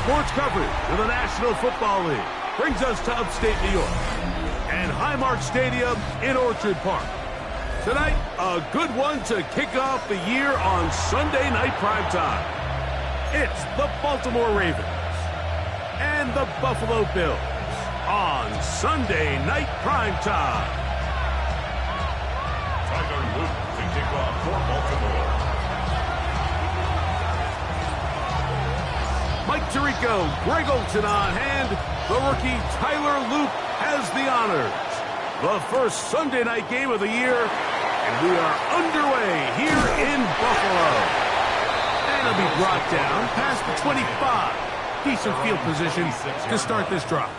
sports coverage of the National Football League brings us to upstate New York and Highmark Stadium in Orchard Park. Tonight, a good one to kick off the year on Sunday night primetime. It's the Baltimore Ravens and the Buffalo Bills on Sunday night primetime. Tyler Luke to kick off for Baltimore. Mike Tirico, Greg Olson on hand. The rookie Tyler Luke has the honors. The first Sunday night game of the year, and we are underway here in Buffalo. And it'll be brought down past the 25. Decent field position to start this drive.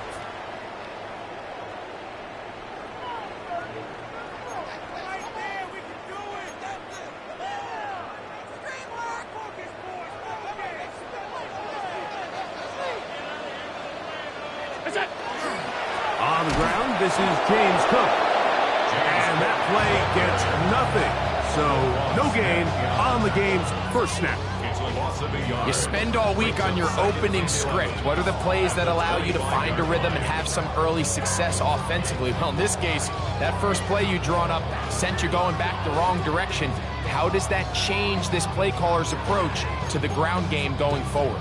On the ground, this is James Cook. And that play gets nothing. So, no gain on the game's first snap. You spend all week on your opening script. What are the plays that allow you to find a rhythm and have some early success offensively? Well, in this case, that first play you drawn up sent you going back the wrong direction. How does that change this play caller's approach to the ground game going forward?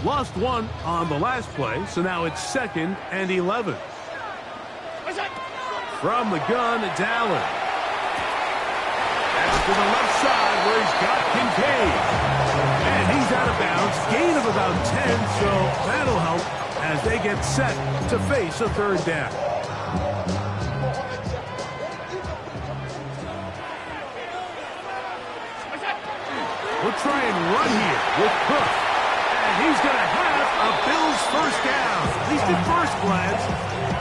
Lost one on the last play, so now it's 2nd and 11. From the gun, it's Allen. That's to the left side where he's got Kincaid. And he's out of bounds, gain of about 10, so that'll help as they get set to face a third down. We'll try and run here with Cook. He's going to have a Bills first down. At least at first glance,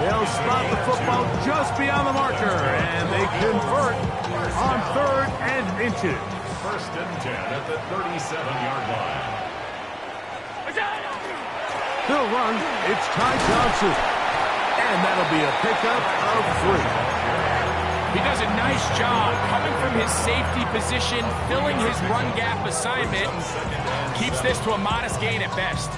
they'll spot the football just beyond the marker, and they convert on 3rd and inches. 1st and 10 at the 37-yard line. They'll run. It's Ty Johnson, and that'll be a pickup of 3. He does a nice job coming from his safety position, filling his run gap assignment, and keeps this to a modest gain at best.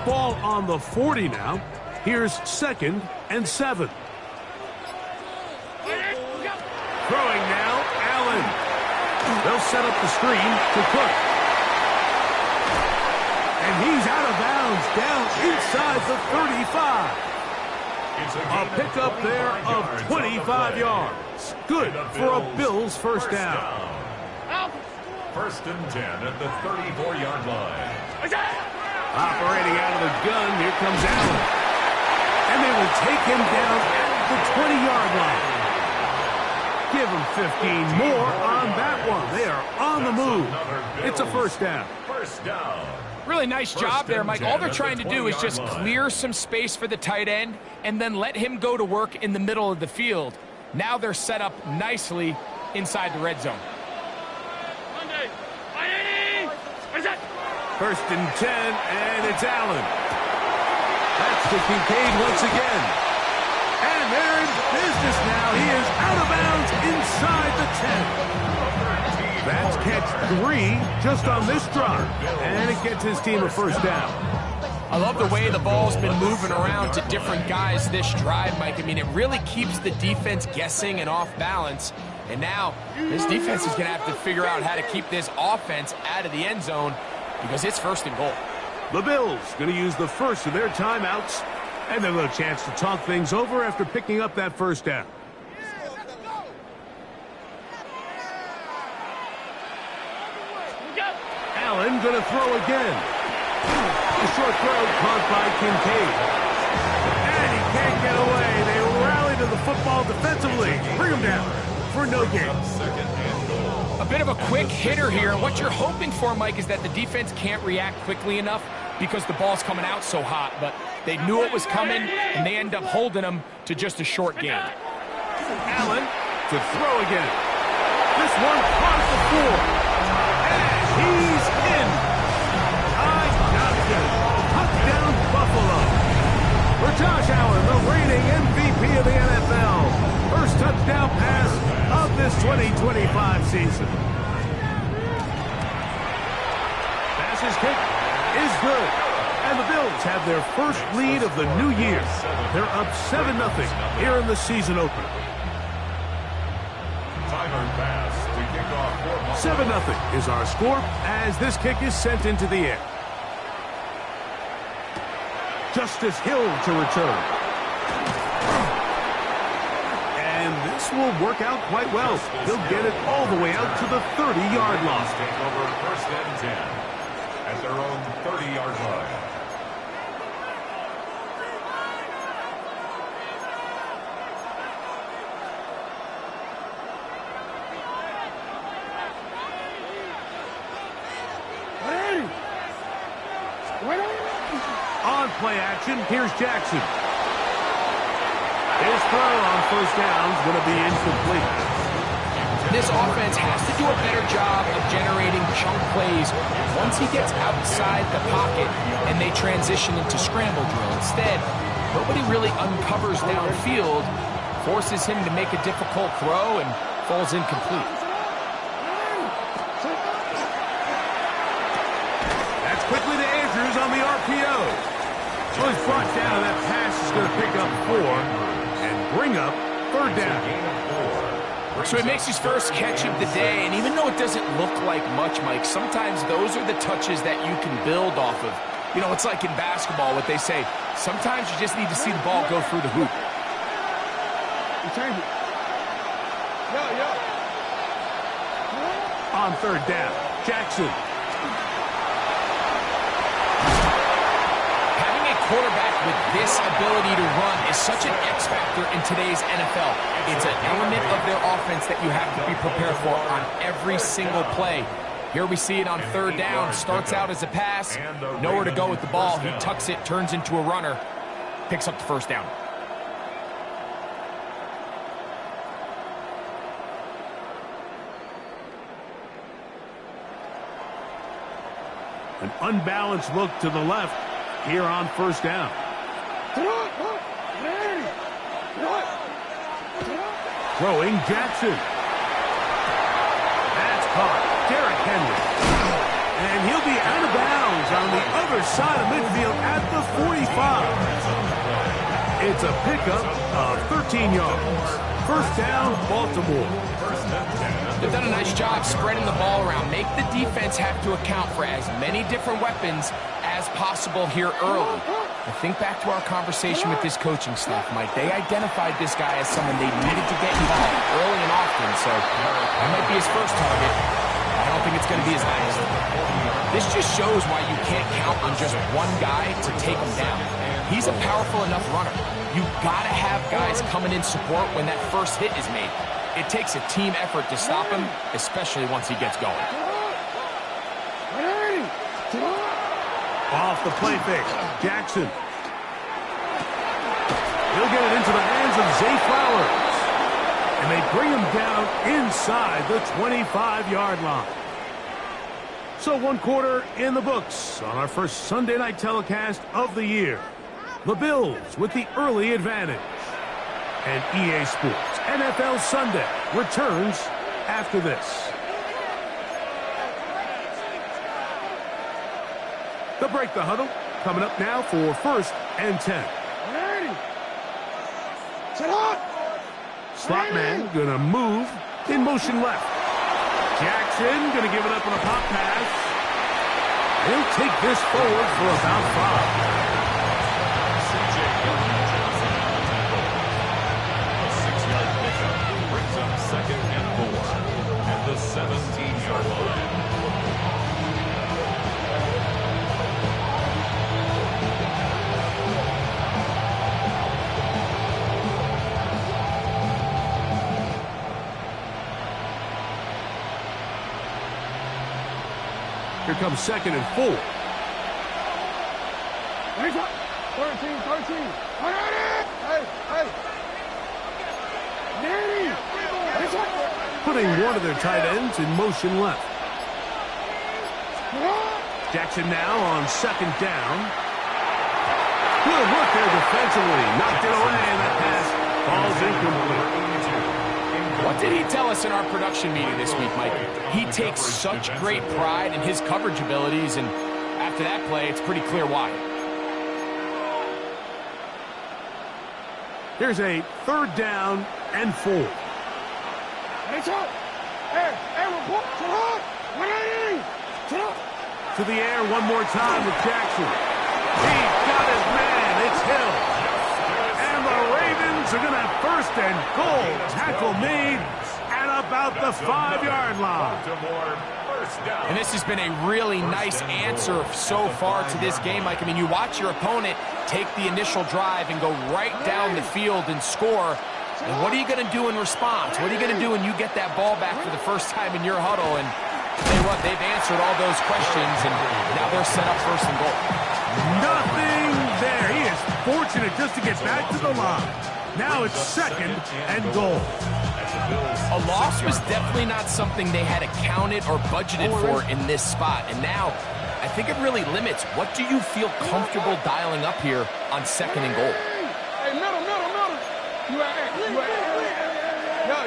Ball on the 40 now. Here's 2nd and 7. Throwing now, Allen. They'll set up the screen to Cook. And he's out of bounds, down inside the 35. A pickup there of 25 yards. Good for a Bills first down. 1st and 10 at the 34-yard line. Operating out of the gun, here comes Allen. And they will take him down at the 20-yard line. Give him 15 more on that one. They are on the move. It's a first down. First down. Really nice job there, Mike. All they're trying to do is just clear some space for the tight end and then let him go to work in the middle of the field. Now they're set up nicely inside the red zone. 1st and 10, and it's Allen. That's to Kincaid once again. And they're in business now. He is out of bounds inside the 10. That's catch 3 just on this drive. And it gets his team a first down. I love the way the ball's been moving around to different guys this drive, Mike. I mean, it really keeps the defense guessing and off balance. And now this defense is going to have to figure out how to keep this offense out of the end zone because it's 1st and goal. The Bills going to use the first of their timeouts, and they'll have a chance to talk things over after picking up that first down. Allen going to throw again. The short throw caught by Kincaid. And he can't get away. They rally to the football defensively. Bring him down for no gain. A bit of a quick hitter here. What you're hoping for, Mike, is that the defense can't react quickly enough because the ball's coming out so hot. But they knew it was coming, and they end up holding them to just a short gain. Allen to throw again. This one caught at the 4. And he's This kick is good. And the Bills have their first lead of the new year. They're up 7-0 here in the season opener. Timer pass to kick off 7-0 is our score as this kick is sent into the air. Justice Hill to return. And this will work out quite well. He'll get it all the way out to the 30-yard line. Take over first and 10 at their own 30-yard line. On play action, here's Jackson. His throw on first down is going to be incomplete. This offense has to do a better job of generating chunk plays once he gets outside the pocket and they transition into scramble drill. Instead, nobody really uncovers downfield, forces him to make a difficult throw, and falls incomplete. That's quickly to Andrews on the RPO. So he's brought down. That pass is going to pick up 4 and bring up third down. So he makes his first catch of the day, and even though it doesn't look like much, Mike, sometimes those are the touches that you can build off of. You know, it's like in basketball, what they say, sometimes you just need to see the ball go through the hoop. On third down, Jackson. Quarterback with this ability to run is such an X factor in today's NFL. It's an element of their offense that you have to be prepared for on every single play. Here we see it on third down. Starts out as a pass, nowhere to go with the ball. He tucks it, turns into a runner, picks up the first down. An unbalanced look to the left here on first down. Throwing Jackson. That's caught. Derrick Henry. And he'll be out of bounds on the other side of midfield at the 45. It's a pickup of 13 yards. First down, Baltimore. They've done a nice job spreading the ball around. Make the defense have to account for as many different weapons as possible here early. And think back to our conversation with this coaching staff, Mike. They identified this guy as someone they needed to get involved early and often, so that might be his first target. I don't think it's going to be his last. This just shows why you can't count on just one guy to take him down. He's a powerful enough runner. You've got to have guys coming in support when that first hit is made. It takes a team effort to stop him, especially once he gets going. Off the play fake, Jackson. He'll get it into the hands of Zay Flowers. And they bring him down inside the 25-yard line. So 1 quarter in the books on our first Sunday night telecast of the year. The Bills with the early advantage. And EA Sports NFL Sunday returns after this. The break the huddle coming up now for first and 10. Slot man gonna move in motion left. Jackson gonna give it up on a pop pass. He'll take this forward for about 5. Second and 4 at the 17-yard line. Here comes second and 4. 13. Hey. Putting one of their tight ends in motion left. Jackson now on second down. Good work there defensively. Knocked it away, and that pass falls incomplete. What did he tell us in our production meeting this week, Mike? He takes such great pride in his coverage abilities, and After that play, it's pretty clear why. Here's a 3rd down and 4. To the air one more time with Jackson. He's got his man. It's Hill. And the Ravens are going to have 1st and goal. Tackle made at about the 5-yard line. And this has been a really nice answer so far to this game, Mike. I mean, you watch your opponent take the initial drive and go right down the field and score. And what are you going to do in response? What are you going to do when you get that ball back for the first time in your huddle? And tell you what, they've answered all those questions, and now they're set up 1st and goal. Nothing there. He is fortunate just to get back to the line. Now it's 2nd and goal. A loss was definitely not something they had accounted or budgeted for in this spot. And now, I think it really limits. What do you feel comfortable dialing up here on 2nd and goal? Hey, middle.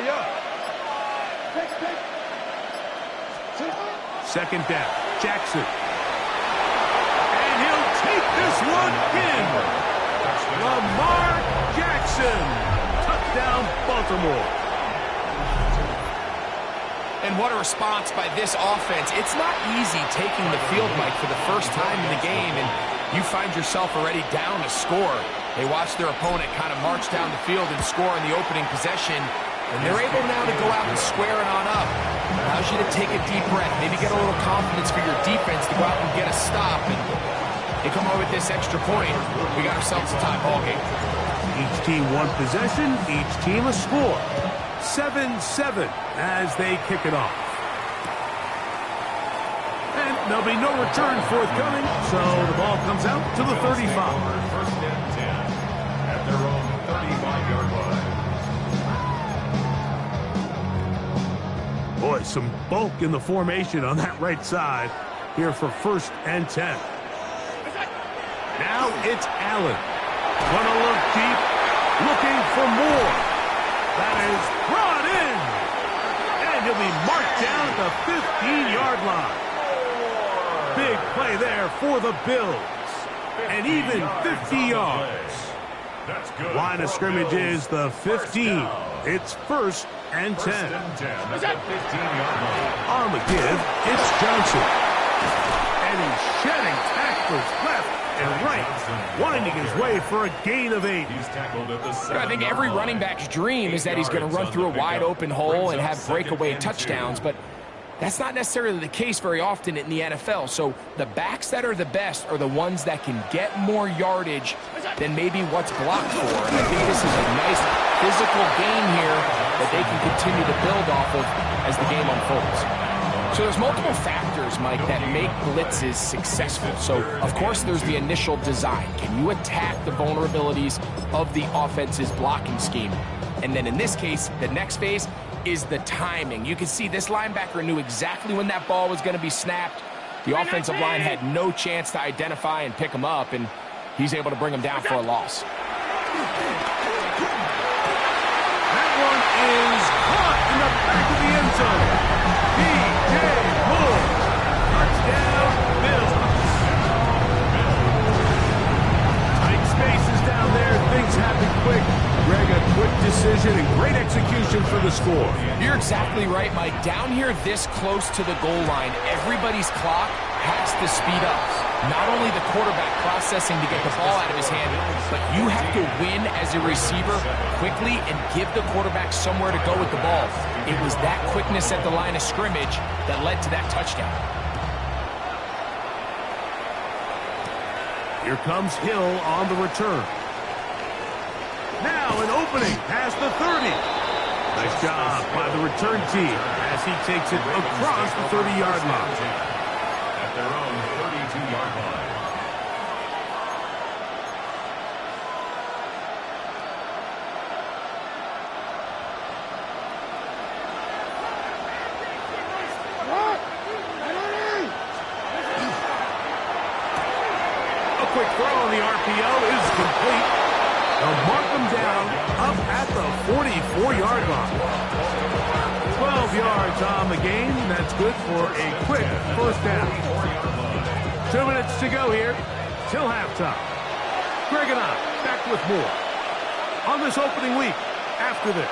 Yeah. 2nd down. Jackson. And he'll take this one in. Lamar Jackson. Touchdown, Baltimore. And what a response by this offense. It's not easy taking the field, Mike, for the first time in the game, and you find yourself already down a score. They watch their opponent kind of march down the field and score in the opening possession, and they're able now to go out and square it on up. Allows you to take a deep breath, maybe get a little confidence for your defense to go out and get a stop, and they come away with this extra point. We got ourselves a tie ball game. Each team one possession, each team a score. 7-7 as they kick it off. And there'll be no return forthcoming, so the ball comes out to the 35. 1st and 10 at their own 35-yard line. Boy, some bulk in the formation on that right side here for 1st and 10. Now it's Allen. Gonna look deep, looking for more. That is brought in. And he'll be marked down at the 15-yard line. Big play there for the Bills. And even 50 yards. Line of scrimmage is the 15. It's 1st and 10. On the give, it's Johnson. And he's shedding tacklers left and right, winding his way for a gain of 8. I think every running back's dream is that he's going to run through a wide open hole and have breakaway touchdowns, but that's not necessarily the case very often in the NFL. So the backs that are the best are the ones that can get more yardage than maybe what's blocked for. And I think this is a nice physical game here that they can continue to build off of as the game unfolds. So there's multiple factors, Mike, that make blitzes successful. So, of course, there's the initial design. Can you attack the vulnerabilities of the offense's blocking scheme? And then in this case, the next phase is the timing. You can see this linebacker knew exactly when that ball was going to be snapped. The offensive line had no chance to identify and pick him up, and he's able to bring him down for a loss. That one is caught in the back of the end zone. P.J. Moore. Touchdown, Bills. Tight spaces down there. Things happen quick. Greg, a quick decision and great execution for the score. You're exactly right, Mike. Down here this close to the goal line, everybody's clock has to speed up. Not only the quarterback processing to get the ball out of his hand, but you have to win as a receiver quickly and give the quarterback somewhere to go with the ball. It was that quickness at the line of scrimmage that led to that touchdown. Here comes Hill on the return. Now an opening past the 30. Nice job by the return team as he takes it across the 30-yard line. At their own 32-yard line. A quick throw on the RPO is complete. They'll mark them down up at the 44-yard line. 12 yards on the game. That's good for a quick 1st down. 2 minutes to go here till halftime. Greg and I back with more on this opening week after this.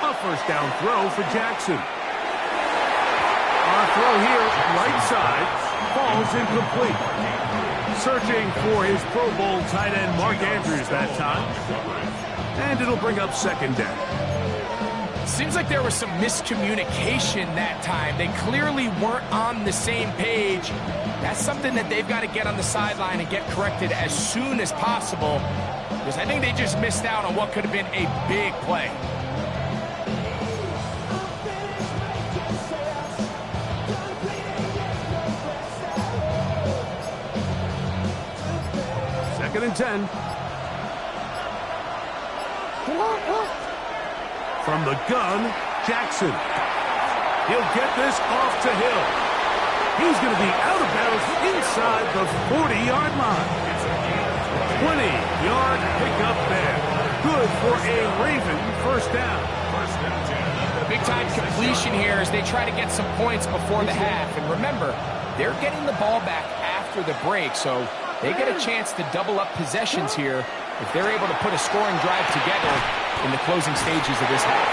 A first down throw for Jackson. Our throw here, right side, falls incomplete. Searching for his Pro Bowl tight end, Mark Andrews, that time. And it'll bring up second down. Seems like there was some miscommunication that time. They clearly weren't on the same page. That's something that they've got to get on the sideline and get corrected as soon as possible, because I think they just missed out on what could have been a big play. Second and 10. From the gun, Jackson. He'll get this off to Hill. He's going to be out of bounds inside the 40-yard line. 20-yard pickup there. Good for a Raven first down. Big-time completion here as they try to get some points before the half. And remember, they're getting the ball back after the break, so they get a chance to double up possessions here if they're able to put a scoring drive together in the closing stages of this half.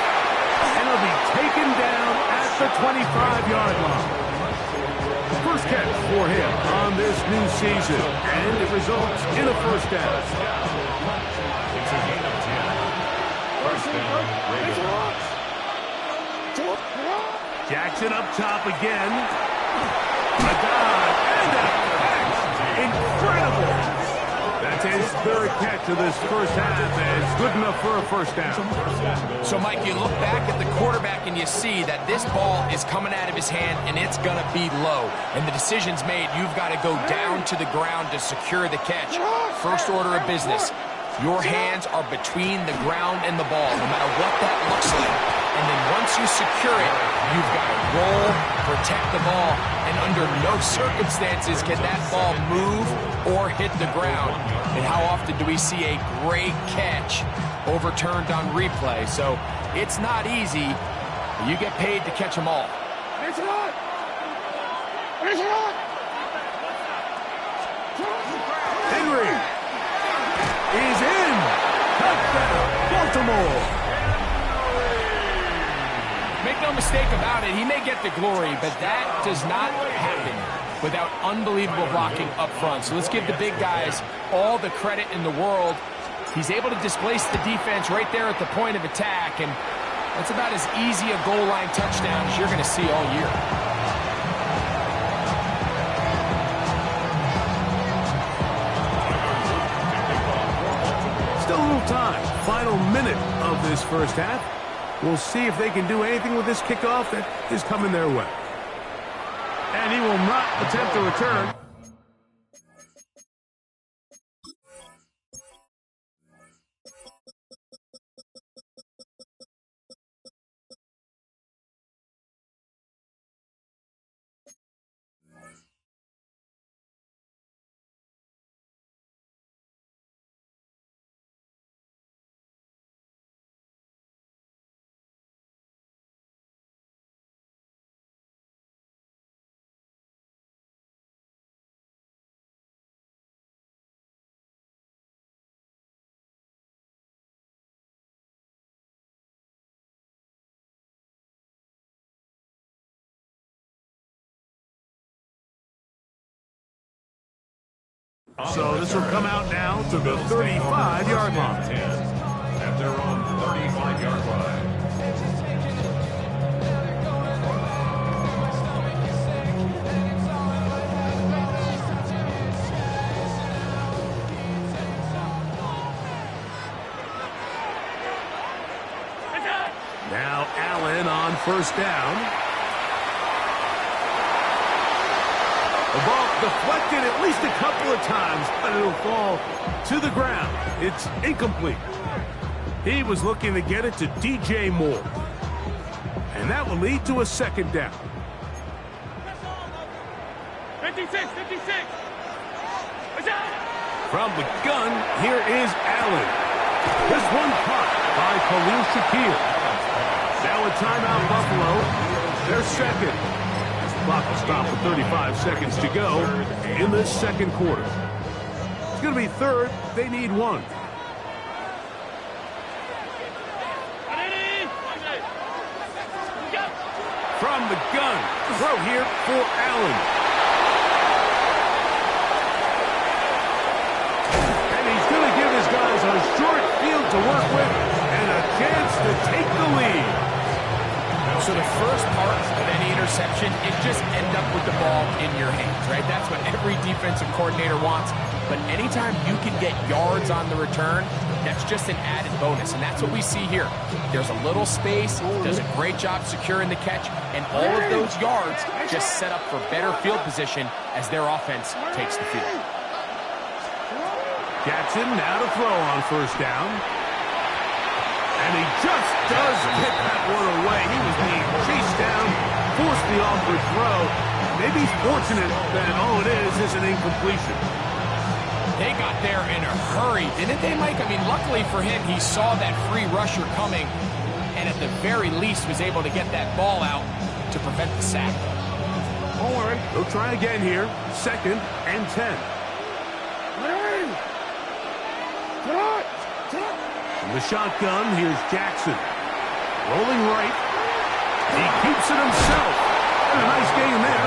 And he'll be taken down at the 25-yard line. First catch for him on this new season, and it results in a first down. It's a gain of 10. First down, Ravens. Jackson up top again. A dive and a catch. Incredible. That's his third catch of this first half, and it's good enough for a first down. So, Mike, you look back at the quarterback and you see that this ball is coming out of his hand and it's going to be low. And the decision's made. You've got to go down to the ground to secure the catch. First order of business. Your hands are between the ground and the ball, no matter what that looks like. And then once you secure it, you've got to roll, protect the ball, and under no circumstances can that ball move or hit the ground. And how often do we see a great catch overturned on replay? So it's not easy, but you get paid to catch them all. Henry is in. Touchdown, Baltimore. Make no mistake about it, he may get the glory, but that does not happen without unbelievable blocking up front. So let's give the big guys all the credit in the world. He's able to displace the defense right there at the point of attack, and that's about as easy a goal line touchdown as you're going to see all year. Still a little time. Final minute of this first half. We'll see if they can do anything with this kickoff that is coming their way. And he will not attempt a return. So this will come out now to the 35-yard line. At their own 35-yard line. Now Allen on first down. The ball deflected at least a couple of times, but it'll fall to the ground. It's incomplete. He was looking to get it to DJ Moore. And that will lead to a second down. 56, 56. From the gun, here is Allen. This one caught by Khalil Shakir. Now a timeout, Buffalo. They're second. Clock will stop with 35 seconds to go in this second quarter. It's going to be third. They need one. From the gun, throw here for Allen. And he's going to give his guys a short field to work with and a chance to take the lead. So the first part of any interception, it just end up with the ball in your hands, right? That's what every defensive coordinator wants. But anytime you can get yards on the return, that's just an added bonus. And that's what we see here. There's a little space, does a great job securing the catch, and all of those yards just set up for better field position as their offense takes the field. Jackson now to throw on first down. And he just does get that one away. He was being chased down, forced the awkward throw. Maybe he's fortunate that all it is an incompletion. They got there in a hurry, didn't they, Mike? I mean, luckily for him, he saw that free rusher coming and at the very least was able to get that ball out to prevent the sack. Don't worry. They'll try again here. 2nd and 10. From the shotgun, here's Jackson. Rolling right. He keeps it himself. And a nice gain there.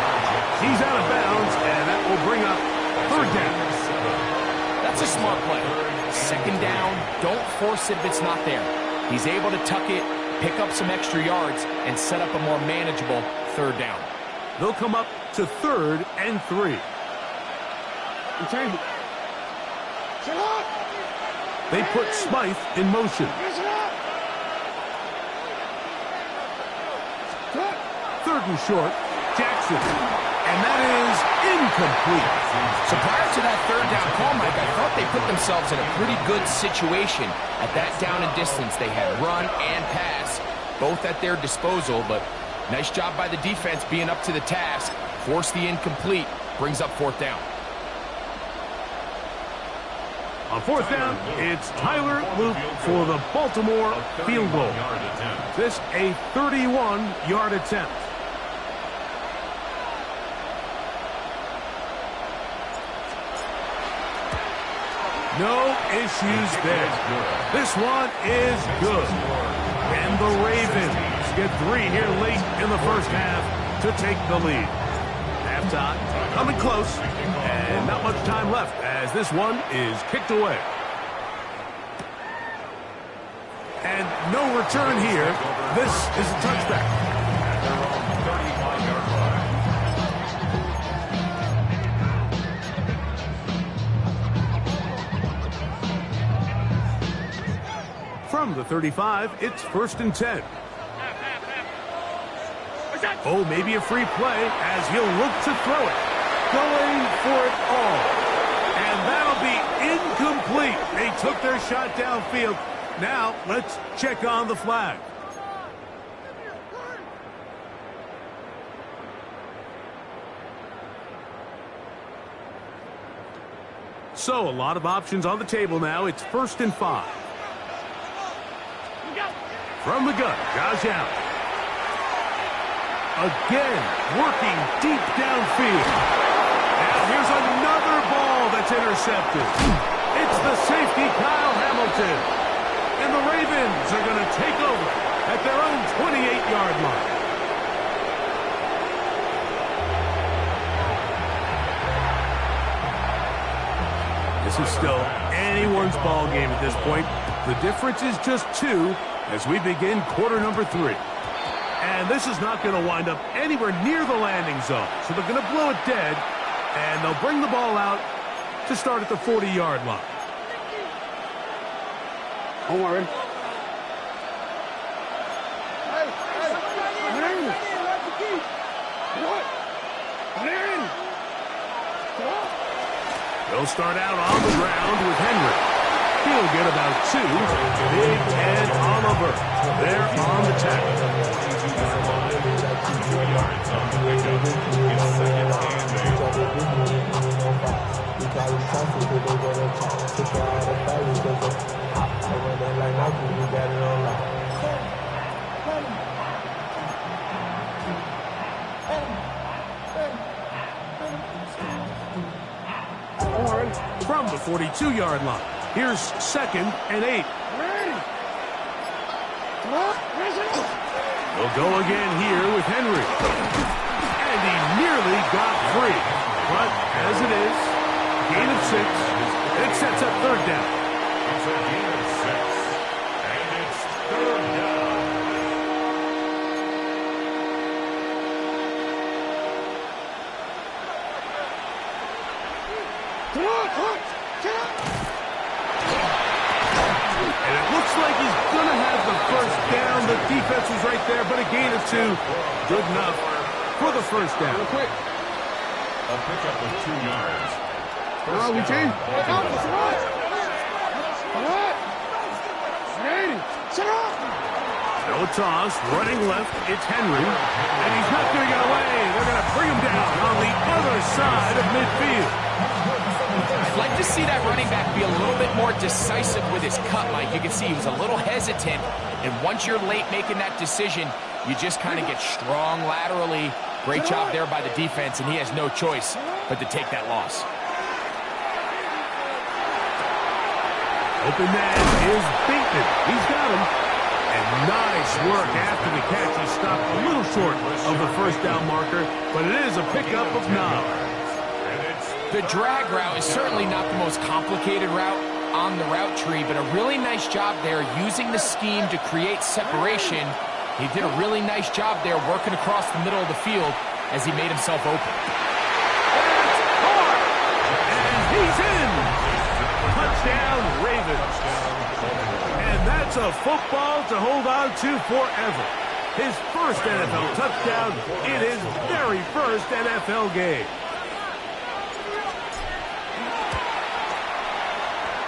He's out of bounds, and that will bring up third down. That's a smart play. 2nd down, don't force it if it's not there. He's able to tuck it, pick up some extra yards, and set up a more manageable 3rd down. They'll come up to 3rd and 3. They put Smythe in motion. 3rd and short, Jackson. And that is incomplete. So prior to that 3rd down call, Mike, I thought they put themselves in a pretty good situation at that down and distance. They had run and pass, both at their disposal, but nice job by the defense being up to the task. Force the incomplete, brings up 4th down. On 4th down, it's Tyler Luke for the Baltimore field goal. This a 31-yard attempt. No issues there. This one is good. And the Ravens get 3 here late in the first half to take the lead. Halftime coming close, and not much time left as this one is kicked away. And no return here. This is a touchback. From the 35, it's 1st and 10. Oh, maybe a free play as he'll look to throw it. Going for it all. And that'll be incomplete. They took their shot downfield. Now, let's check on the flag. So, a lot of options on the table now. It's 1st and 5. From the gun, Josh Allen. Again, working deep downfield. Now here's another ball that's intercepted. It's the safety, Kyle Hamilton. And the Ravens are going to take over at their own 28-yard line. This is still anyone's ball game at this point. The difference is just 2 as we begin quarter number 3. And this is not going to wind up anywhere near the landing zone. So they're going to blow it dead, and they'll bring the ball out to start at the 40-yard line. Don't worry. They'll start out on the ground with Henry. He'll get about 2. Big Ed Oliver there on the tackle. from the 42-yard line. Here's 2nd and 8. They'll go again here with Henry. And he nearly got free. But as it is, gain of 6. It sets up 3rd down. It's a gain of 6. And it's 3rd down. And it looks like he's going to have the 1st down. The defense was right there, but a gain of 2. Good enough for the 1st down. A pickup of 2 yards. We change. No toss, running left, it's Henry, and he's not going to get away. They're going to bring him down on the other side of midfield. I'd like to see that running back be a little bit more decisive with his cut, Mike. You can see he was a little hesitant, and once you're late making that decision, you just kind of get strong laterally. Great job there by the defense, and he has no choice but to take that loss. Open man is Bateman. He's got him. And nice work after the catch. He stopped a little short of the 1st down marker, but it is a pickup of 9. The drag route is certainly not the most complicated route on the route tree, but a really nice job there using the scheme to create separation. He did a really nice job there working across the middle of the field as he made himself open. And he's in! Touchdown, Ravens. And that's a football to hold on to forever. His 1st NFL touchdown in his very 1st NFL game.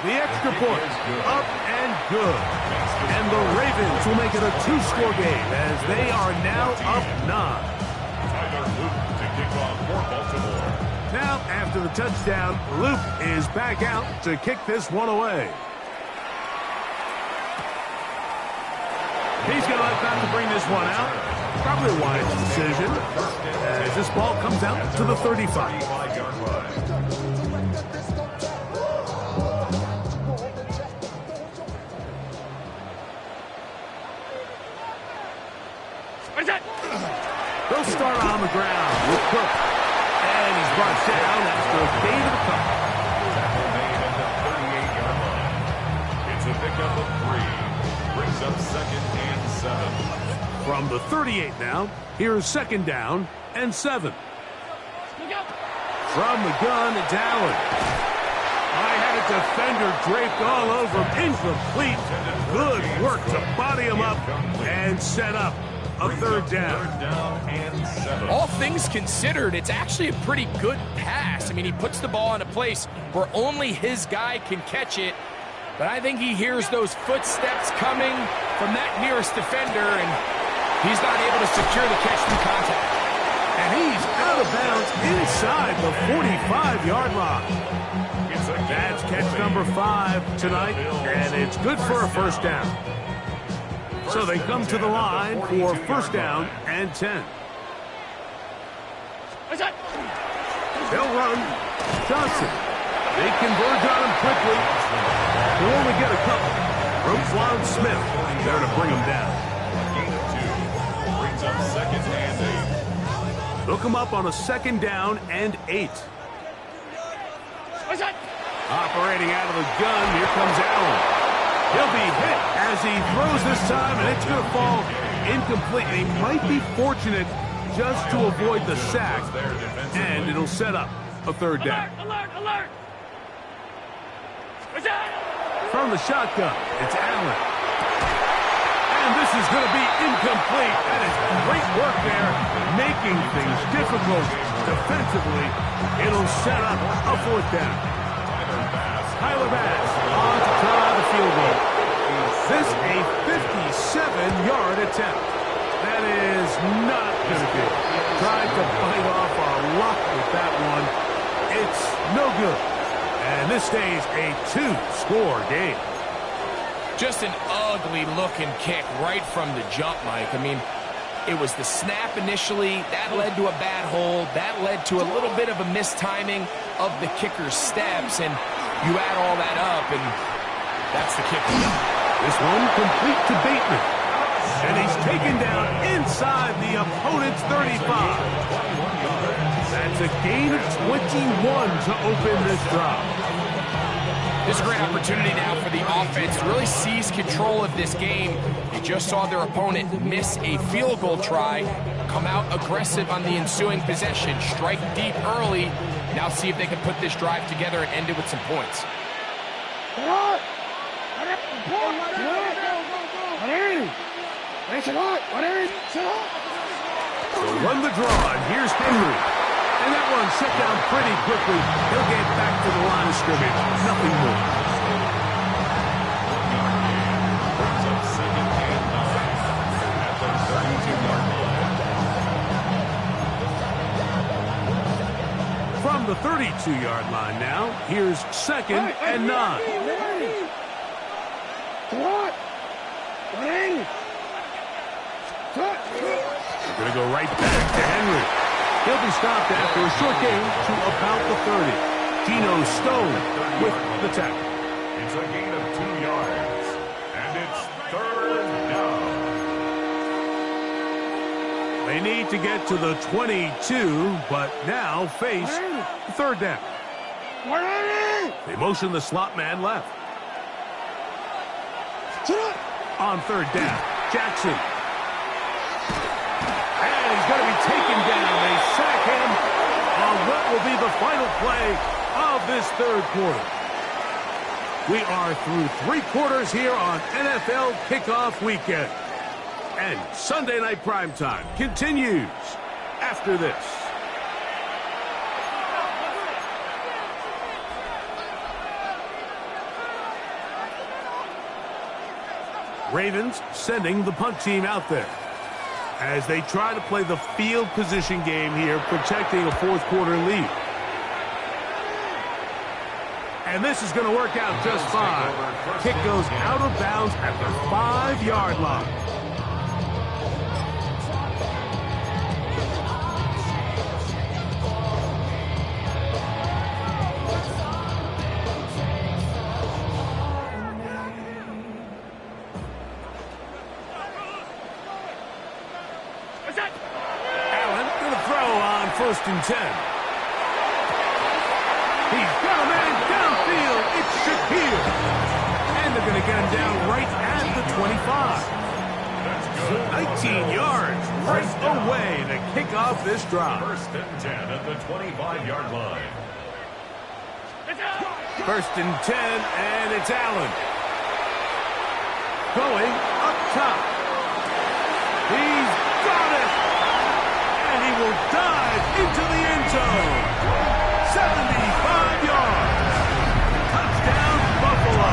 The extra point, up and good. And the Ravens will make it a 2-score game as they are now up 9. Tyler Luke to kick off for Baltimore. Now, after the touchdown, Luke is back out to kick this one away. He's going to let that to bring this one out. Probably a wise decision as this ball comes out to the 35. They'll start on the ground with Cook. And he's brought down after a gain of a couple. Tackle made at the 38-yard line. It's a pickup of 3. Brings up 2nd and 7. From the 38 now, here's 2nd down and 7. From the gun, it's Allen. I had a defender draped all over him. Incomplete. Good work to body him up and set up a 3rd down. 3rd down and 7. All things considered, it's actually a pretty good pass. I mean, he puts the ball in a place where only his guy can catch it. But I think he hears those footsteps coming from that nearest defender, and he's not able to secure the catch through contact. And he's out of bounds inside the 45-yard line. That's catch number 5 tonight, and it's good for a 1st down. So they come to the line for 1st down and 10. They'll run. Johnson. They converge on him quickly. They'll only get a couple. Roquan Smith there to bring him down. Gain of 2. Brings up 2nd and 8. They'll come up on a 2nd down and 8. Operating out of the gun, here comes Allen. He'll be hit as he throws this time, and it's going to fall incomplete. He might be fortunate just to avoid the sack, and it'll set up a 3rd down. Alert! From the shotgun, it's Allen. And this is going to be incomplete. That is great work there, making things difficult defensively. It'll set up a 4th down. Tyler Bass on to try the field goal. This a 57-yard attempt. That is not going to do. Tried to bite off our luck with that one. It's no good. And this stays a 2-score game. Just an ugly-looking kick right from the jump, Mike. I mean, it was the snap initially. That led to a bad hold. That led to a little bit of a mistiming. of the kicker's steps, and you add all that up, and that's the kick. This one complete to Bateman. And he's taken down inside the opponent's 35. That's a gain of 21 to open this drive. This is a great opportunity now for the offense to really seize control of this game. They just saw their opponent miss a field goal try, come out aggressive on the ensuing possession, strike deep early. Now see if they can put this drive together and end it with some points. So run the draw, and here's Henry. And that one shut down pretty quickly. He'll get back to the line of scrimmage. Nothing more. Brings up second and 9 at the 32-yard line. From the 32-yard line now, here's second and 9. They're going to go right back to Henry. He'll be stopped after a short gain to about the 30. Geno Stone with the tackle. It's a gain of 2 yards, and it's third down. They need to get to the 22, but now face third down. They motion the slot man left. On third down, Jackson. And he's going to be taken down. They sack him on what will be the final play of this third quarter. We are through 3 quarters here on NFL Kickoff Weekend. And Sunday Night Primetime continues after this. Ravens sending the punt team out there as they try to play the field position game here, protecting a fourth quarter lead. And this is going to work out just fine. Kick goes out of bounds at the 5-yard line. First and 10. He's got a man downfield. It's Shakir. And they're going to get him down right at the 25. 19 yards right away to kick off this drive. First and 10 at the 25-yard line. First and 10, and it's Allen. Going up top. He's got it. And he will dive into the end zone. 75 yards. Touchdown, Buffalo.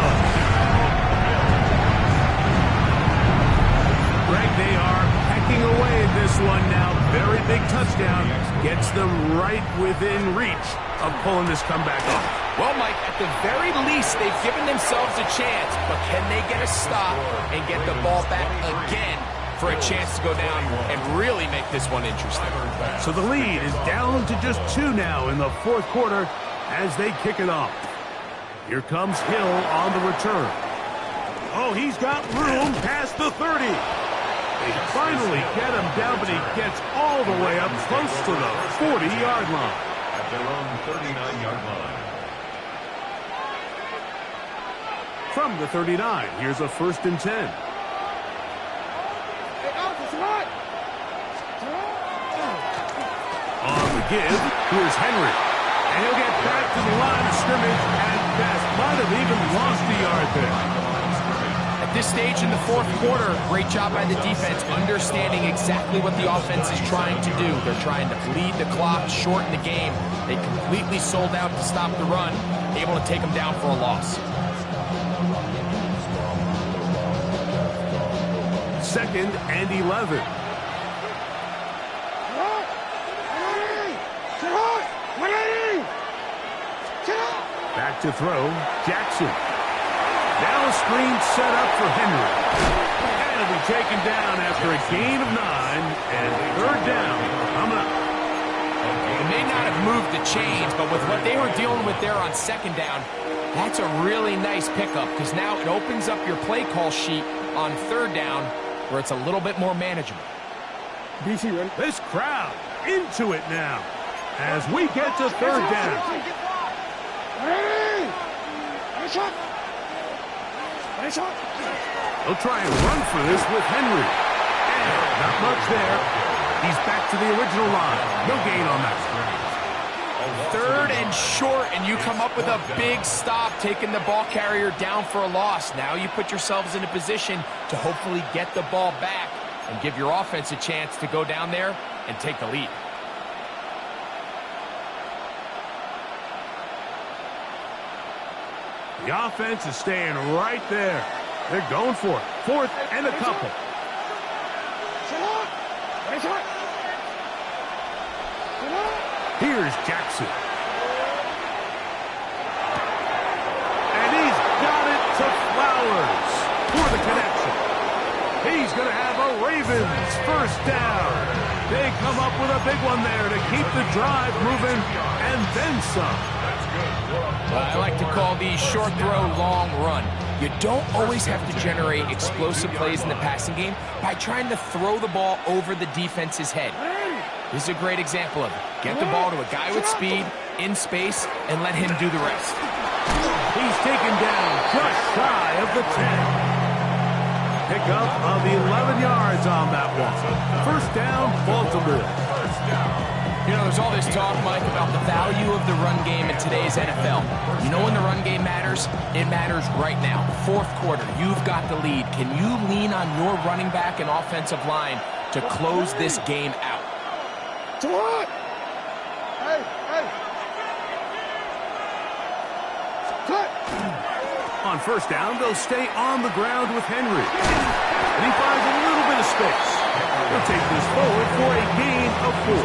Greg, they are hacking away at this one now. Very big touchdown. Gets them right within reach of pulling this comeback off. Well, Mike, at the very least, they've given themselves a chance, but can they get a stop and get the ball back again for a chance to go down and really make this one interesting? So the lead is down to just 2 now in the fourth quarter as they kick it off. Here comes Hill on the return. Oh, he's got room past the 30. They finally get him down, but he gets all the way up close to the 40-yard line. At their own 39-yard line. From the 39, here's a first and 10. On the give, here's Henry. And he'll get back to the line of scrimmage at best. Might have even lost a yard there. At this stage in the fourth quarter, great job by the defense, understanding exactly what the offense is trying to do. They're trying to bleed the clock, shorten the game. They completely sold out to stop the run, able to take them down for a loss. Second and 11. Back to throw, Jackson. Now a screen set up for Henry. And it'll be taken down after a gain of 9, and third down coming up. They may not have moved the chains, but with what they were dealing with there on second down, that's a really nice pickup because now it opens up your play call sheet on third down where it's a little bit more manageable. BC, ready? This crowd into it now as we get to third down. Ready? Nice shot. Nice shot. They'll try and run for this with Henry. And not much there. He's back to the original line. No gain on that. Third and short, and you come up with a big stop, taking the ball carrier down for a loss. Now you put yourselves in a position to hopefully get the ball back and give your offense a chance to go down there and take the lead. The offense is staying right there. They're going for it. Fourth and a couple. Here's Jackson. And he's got it to Flowers for the connection. He's going to have a Ravens first down. They come up with a big one there to keep the drive moving and then some. I like to call these short throw, long run. You don't always have to generate explosive plays in the passing game by trying to throw the ball over the defense's head. This is a great example of it. Get the ball to a guy with speed, in space, and let him do the rest. He's taken down just shy of the 10. Pickup of 11 yards on that one. First down, Baltimore. You know, there's all this talk, Mike, about the value of the run game in today's NFL. You know when the run game matters? It matters right now. Fourth quarter, you've got the lead. Can you lean on your running back and offensive line to close this game out? What? Hey, hey. Cut. On first down, they'll stay on the ground with Henry. And he finds a little bit of space. He'll take this forward for a gain of 4.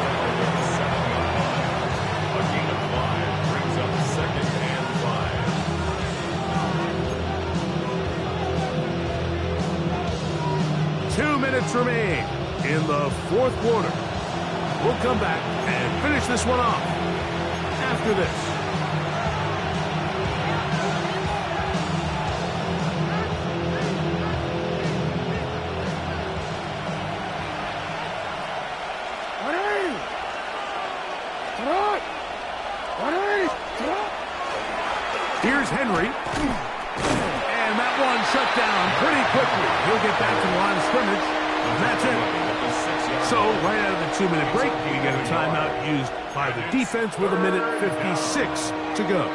A gain of 5 brings up second and 5. 2 minutes remain in the fourth quarter. We'll come back and finish this one off after this. Here's Henry. And that one shut down pretty quickly. He'll get back to the line of scrimmage. And that's it. So, right out of the 2-minute break, we get a timeout used by the defense with 1:56 to go.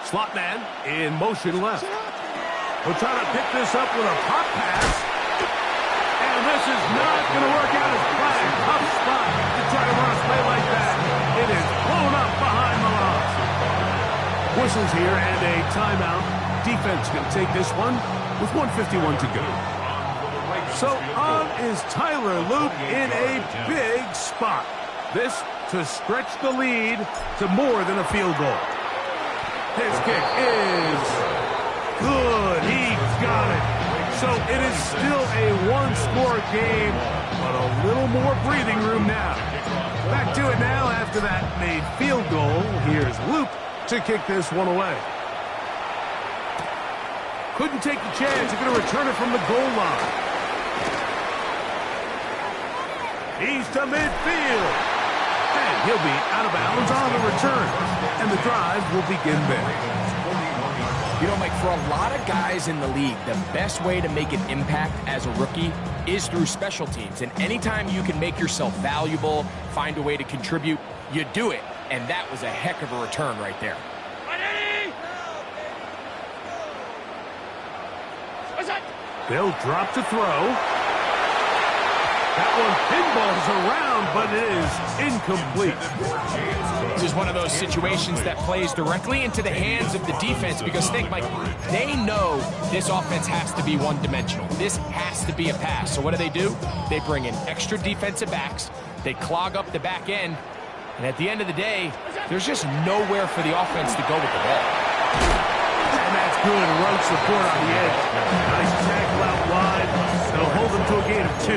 Slot man in motion left. We'll try to pick this up with a pop pass. And this is not going to work out as planned. Tough spot to try to run a play like that. It is blown up behind the line. Whistles here and a timeout. Defense going to take this one with 1:51 to go. So on is Tyler Luke in a big spot. This to stretch the lead to more than a field goal. His kick is good. He got it. So it is still a one-score game, but a little more breathing room now. Back to it now after that made field goal. Here's Luke to kick this one away. Couldn't take the chance. He's going to return it from the goal line. He's to midfield. And he'll be out of bounds on the return. And the drive will begin there. You know, Mike, for a lot of guys in the league, the best way to make an impact as a rookie is through special teams. And anytime you can make yourself valuable, find a way to contribute, you do it. And that was a heck of a return right there. They'll drop to throw. That one pinballs around, but it is incomplete. This is one of those situations that plays directly into the hands of the defense because, think, Mike, they know this offense has to be one-dimensional. This has to be a pass. So what do? They bring in extra defensive backs. They clog up the back end, And at the end of the day, there's just nowhere for the offense to go with the ball. And that's good. Run support on the edge. Nice tackle out wide. They'll hold them to a gain of 2. A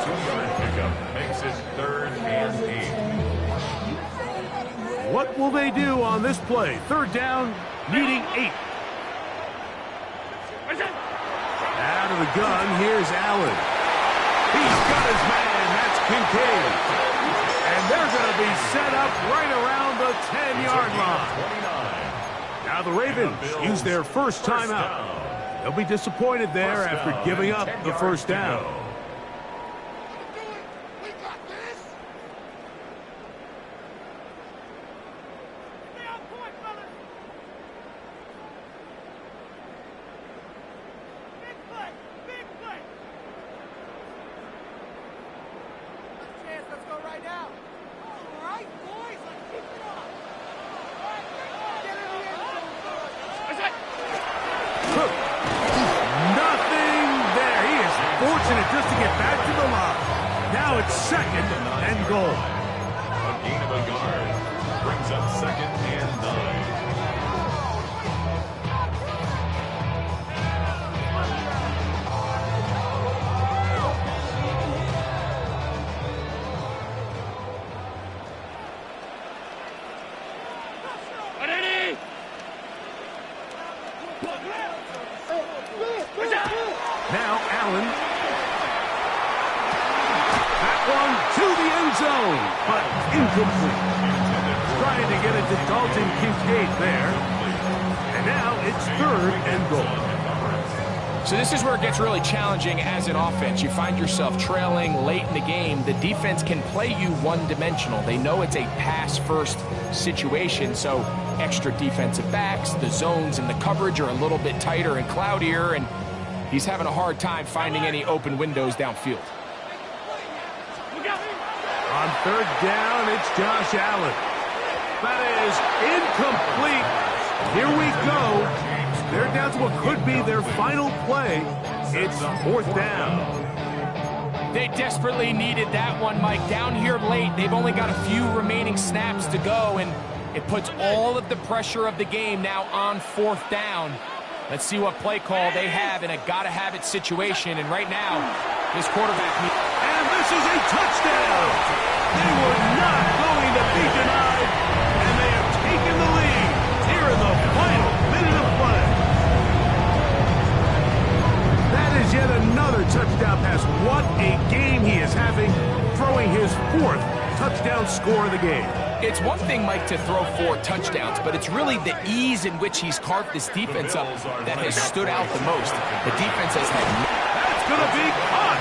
2-yard pickup makes it 3rd and 8. What will they do on this play? 3rd down, needing 8. Out of the gun, here's Allen. He's got his man. That's Kincaid. And they're going to be set up right around the 10-yard line. Now the Ravens use their first timeout. They'll be disappointed there after giving up the first down. Just to get back to the line. Now it's 2nd and goal. A gain of a yard brings up 2nd and 9. Now Allen. To the end zone, but incomplete. Trying to get it to Dalton Kincaid there. And now it's 3rd and goal. So this is where it gets really challenging as an offense. You find yourself trailing late in the game. The defense can play you one-dimensional. They know it's a pass-first situation, so extra defensive backs, the zones and the coverage are a little bit tighter and cloudier, and he's having a hard time finding any open windows downfield. On 3rd down, it's Josh Allen. That is incomplete. Here we go. They're down to what could be their final play. It's 4th down. They desperately needed that one, Mike. Down here late, they've only got a few remaining snaps to go, and it puts all of the pressure of the game now on 4th down. Let's see what play call they have in a gotta-have-it situation, and right now, this quarterback... And this is a touchdown! They were not going to be denied, and they have taken the lead here in the final minute of play. That is yet another touchdown pass. What a game he is having, throwing his 4th touchdown score of the game. It's one thing, Mike, to throw 4 touchdowns, but it's really the ease in which he's carved this defense up that has stood out the most. The defense has had... That's going to be caught.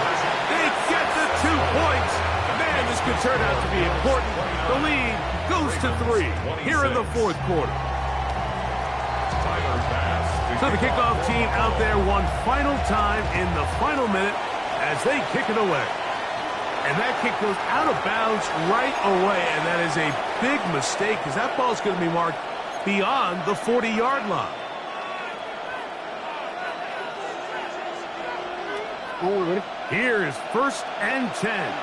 They get the 2 points. Man, this could turn out to be important. The lead goes to 3 here in the 4th quarter. So the kickoff team out there one final time in the final minute as they kick it away. And that kick goes out of bounds right away, and that is a big mistake because that ball is going to be marked beyond the 40-yard line. Here is 1st and 10.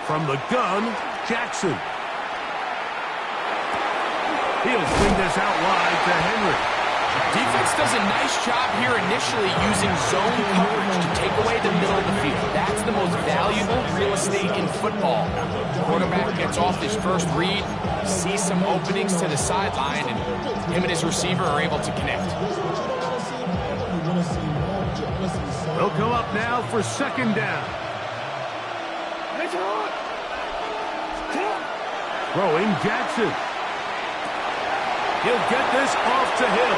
From the gun, Jackson. He'll swing this out wide to Henry. Defense does a nice job here initially using zone coverage to take away the middle of the field. That's the most valuable real estate in football. The quarterback gets off his first read, sees some openings to the sideline, and him and his receiver are able to connect. They'll come up now for 2nd down. Throwing Jackson. He'll get this off to Hill.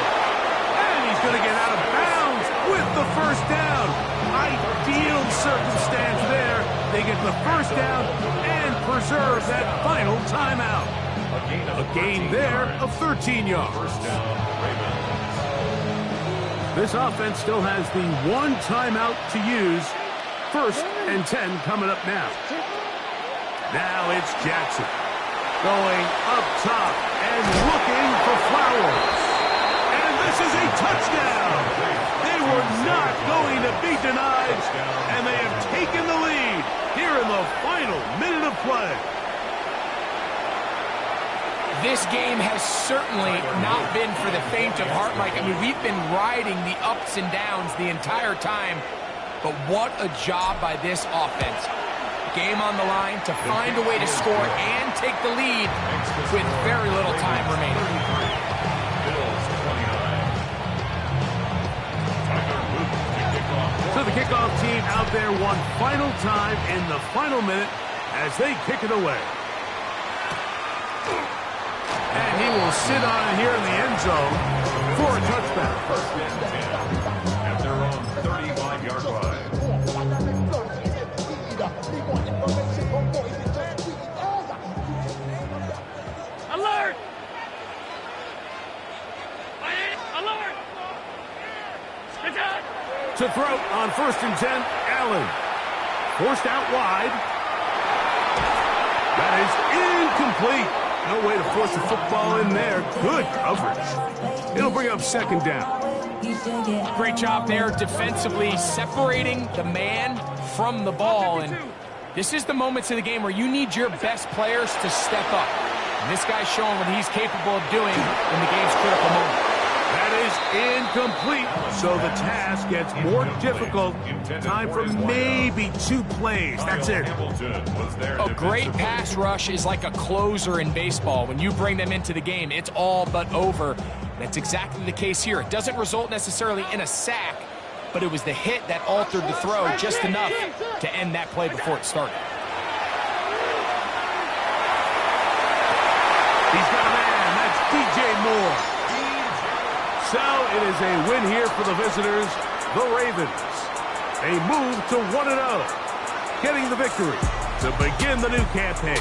And he's going to get out of bounds with the 1st down. Ideal circumstance there. They get the 1st down and preserve that final timeout. A gain there of 13 yards. This offense still has the 1 timeout to use. 1st and 10 coming up now. Now it's Jackson. Going up top and looking for Flowers. And this is a touchdown. They were not going to be denied, and they have taken the lead here in the final minute of play. This game has certainly not been for the faint of heart, Mike. I mean, we've been riding the ups and downs the entire time, but what a job by this offense. Game on the line to find a way to score and take the lead with very little time remaining. So the kickoff team out there one final time in the final minute as they kick it away. And he will sit on it here in the end zone for a touchback. First and 10 at their own 35-yard line. Alert! Alert! Get down! To throw on 1st and 10, Allen. Forced out wide. That is incomplete. No way to force the football in there. Good coverage. It'll bring up 2nd down. Great job there defensively, separating the man from the ball. And this is the moments of the game where you need your best players to step up. And this guy's showing what he's capable of doing in the game's critical moment. That is incomplete, so the task gets more difficult. Time for maybe 2 plays. That's it. A great pass rush is like a closer in baseball. When you bring them into the game, it's all but over. That's exactly the case here. It doesn't result necessarily in a sack, but it was the hit that altered the throw just enough to end that play before it started. He's got a man. That's DJ Moore. So it is a win here for the visitors, the Ravens. A move to 1-0, getting the victory to begin the new campaign.